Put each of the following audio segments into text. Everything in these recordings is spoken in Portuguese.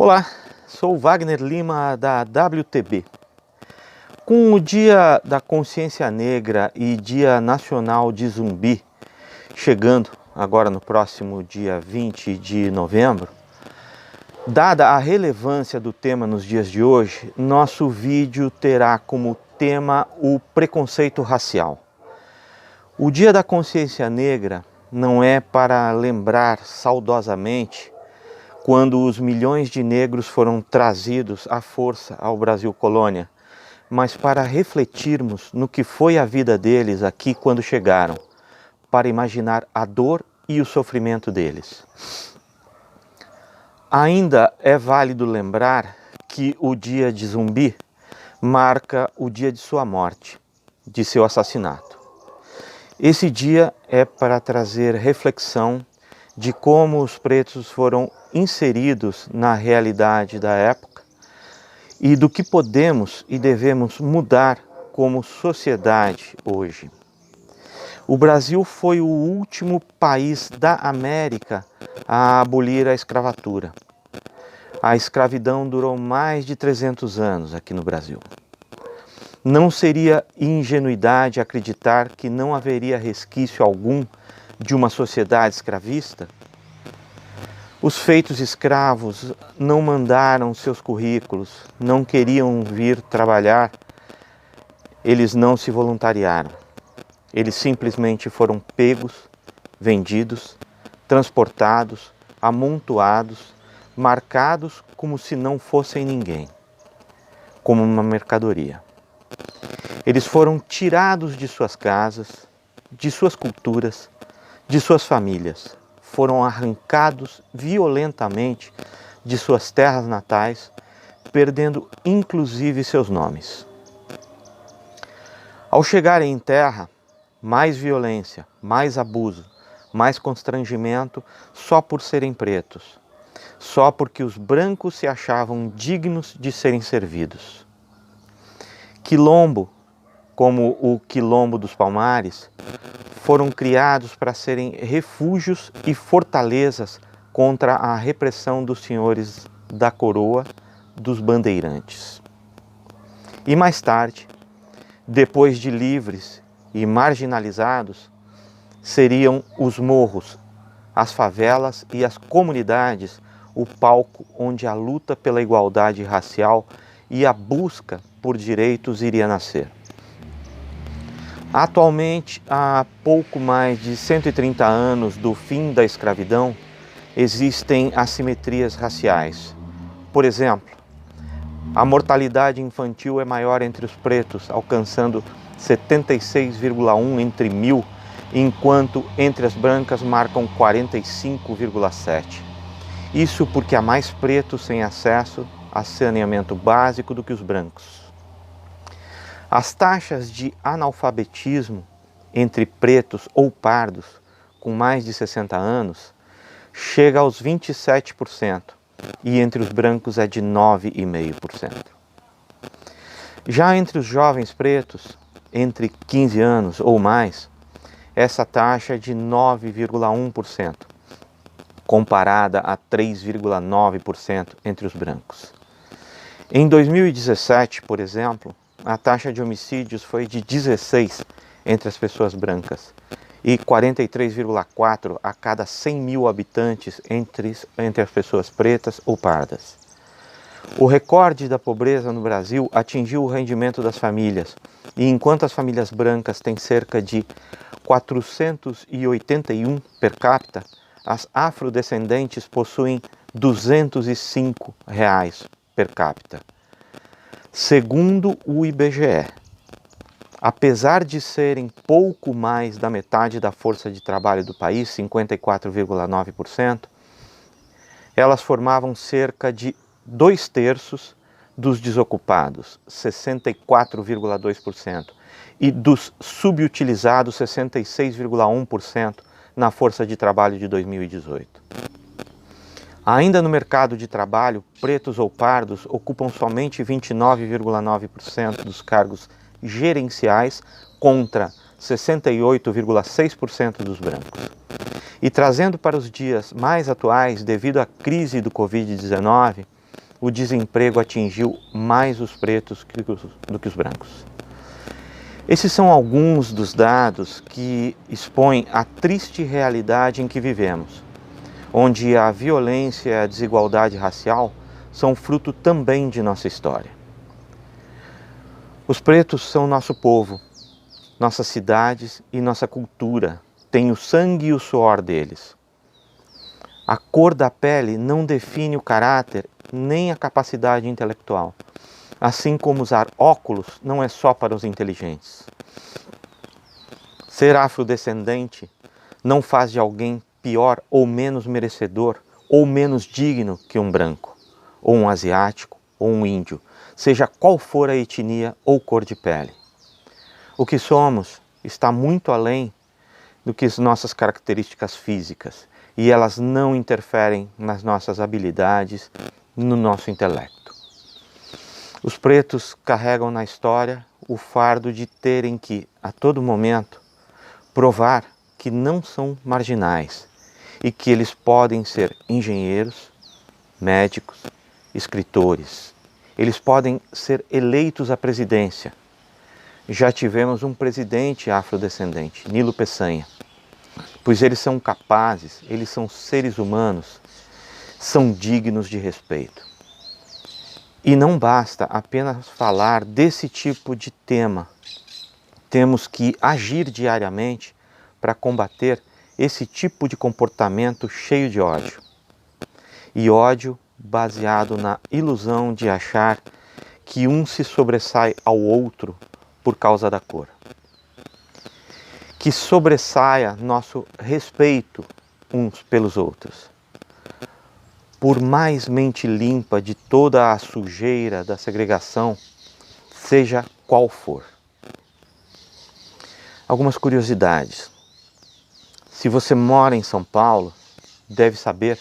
Olá, sou Wagner Lima da WTB. Com o Dia da Consciência Negra e Dia Nacional de Zumbi chegando agora no próximo dia 20 de novembro, dada a relevância do tema nos dias de hoje, nosso vídeo terá como tema o preconceito racial. O Dia da Consciência Negra não é para lembrar saudosamente quando os milhões de negros foram trazidos à força ao Brasil colônia, mas para refletirmos no que foi a vida deles aqui quando chegaram, para imaginar a dor e o sofrimento deles. Ainda é válido lembrar que o dia de Zumbi marca o dia de sua morte, de seu assassinato. Esse dia é para trazer reflexão de como os pretos foram inseridos na realidade da época e do que podemos e devemos mudar como sociedade hoje. O Brasil foi o último país da América a abolir a escravatura. A escravidão durou mais de 300 anos aqui no Brasil. Não seria ingenuidade acreditar que não haveria resquício algum de uma sociedade escravista? Os feitos escravos não mandaram seus currículos, não queriam vir trabalhar, eles não se voluntariaram. Eles simplesmente foram pegos, vendidos, transportados, amontoados, marcados como se não fossem ninguém, como uma mercadoria. Eles foram tirados de suas casas, de suas culturas, de suas famílias. Foram arrancados violentamente de suas terras natais, perdendo inclusive seus nomes. Ao chegarem em terra, mais violência, mais abuso, mais constrangimento só por serem pretos, só porque os brancos se achavam dignos de serem servidos. Quilombo, como o Quilombo dos Palmares, foram criados para serem refúgios e fortalezas contra a repressão dos senhores da coroa, dos bandeirantes. E mais tarde, depois de livres e marginalizados, seriam os morros, as favelas e as comunidades o palco onde a luta pela igualdade racial e a busca por direitos iria nascer. Atualmente, há pouco mais de 130 anos do fim da escravidão, existem assimetrias raciais. Por exemplo, a mortalidade infantil é maior entre os pretos, alcançando 76,1 entre 1000, enquanto entre as brancas marcam 45,7. Isso porque há mais pretos sem acesso a saneamento básico do que os brancos. As taxas de analfabetismo entre pretos ou pardos com mais de 60 anos chega aos 27% e entre os brancos é de 9,5%. Já entre os jovens pretos, entre 15 anos ou mais, essa taxa é de 9,1%, comparada a 3,9% entre os brancos. Em 2017, por exemplo, a taxa de homicídios foi de 16 entre as pessoas brancas e 43,4 a cada 100 mil habitantes entre as pessoas pretas ou pardas. O recorde da pobreza no Brasil atingiu o rendimento das famílias, e enquanto as famílias brancas têm cerca de 481 per capita, as afrodescendentes possuem R$ 205 per capita. Segundo o IBGE, apesar de serem pouco mais da metade da força de trabalho do país, 54,9%, elas formavam cerca de 2/3 dos desocupados, 64,2%, e dos subutilizados, 66,1% na força de trabalho de 2018. Ainda no mercado de trabalho, pretos ou pardos ocupam somente 29,9% dos cargos gerenciais contra 68,6% dos brancos. E trazendo para os dias mais atuais, devido à crise do Covid-19, o desemprego atingiu mais os pretos do que os brancos. Esses são alguns dos dados que expõem a triste realidade em que vivemos, onde a violência e a desigualdade racial são fruto também de nossa história. Os pretos são nosso povo, nossas cidades e nossa cultura têm o sangue e o suor deles. A cor da pele não define o caráter nem a capacidade intelectual, assim como usar óculos não é só para os inteligentes. Ser afrodescendente não faz de alguém pior ou menos merecedor ou menos digno que um branco, ou um asiático, ou um índio, seja qual for a etnia ou cor de pele. O que somos está muito além do que as nossas características físicas, e elas não interferem nas nossas habilidades, no nosso intelecto. Os pretos carregam na história o fardo de terem que, a todo momento, provar que não são marginais e que eles podem ser engenheiros, médicos, escritores. Eles podem ser eleitos à presidência. Já tivemos um presidente afrodescendente, Nilo Peçanha, pois eles são capazes, eles são seres humanos, são dignos de respeito. E não basta apenas falar desse tipo de tema. Temos que agir diariamente para combater esse tipo de comportamento cheio de ódio. E ódio baseado na ilusão de achar que um se sobressai ao outro por causa da cor. Que sobressaia nosso respeito uns pelos outros. Por mais mente limpa de toda a sujeira da segregação, seja qual for. Algumas curiosidades. Se você mora em São Paulo, deve saber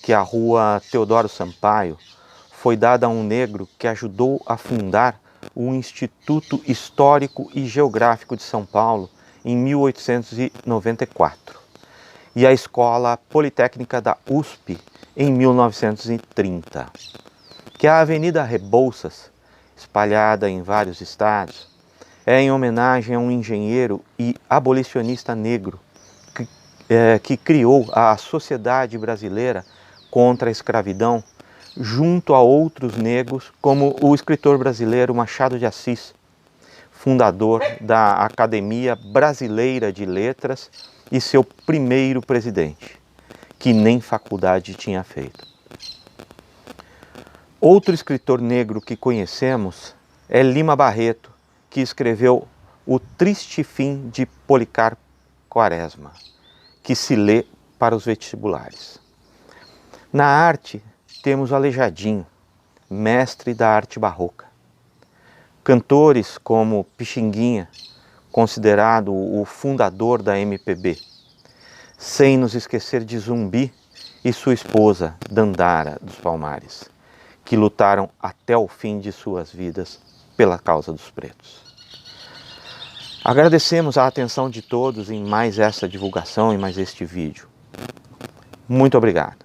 que a rua Teodoro Sampaio foi dada a um negro que ajudou a fundar o Instituto Histórico e Geográfico de São Paulo em 1894 e a Escola Politécnica da USP em 1930. Que a Avenida Rebouças, espalhada em vários estados, é em homenagem a um engenheiro e abolicionista negro que criou a Sociedade Brasileira contra a Escravidão, junto a outros negros, como o escritor brasileiro Machado de Assis, fundador da Academia Brasileira de Letras e seu primeiro presidente, que nem faculdade tinha feito. Outro escritor negro que conhecemos é Lima Barreto, que escreveu O Triste Fim de Policarpo Quaresma, que se lê para os vestibulares. Na arte, temos o Aleijadinho, mestre da arte barroca. Cantores como Pixinguinha, considerado o fundador da MPB, sem nos esquecer de Zumbi e sua esposa, Dandara dos Palmares, que lutaram até o fim de suas vidas pela causa dos pretos. Agradecemos a atenção de todos em mais essa divulgação e mais este vídeo. Muito obrigado.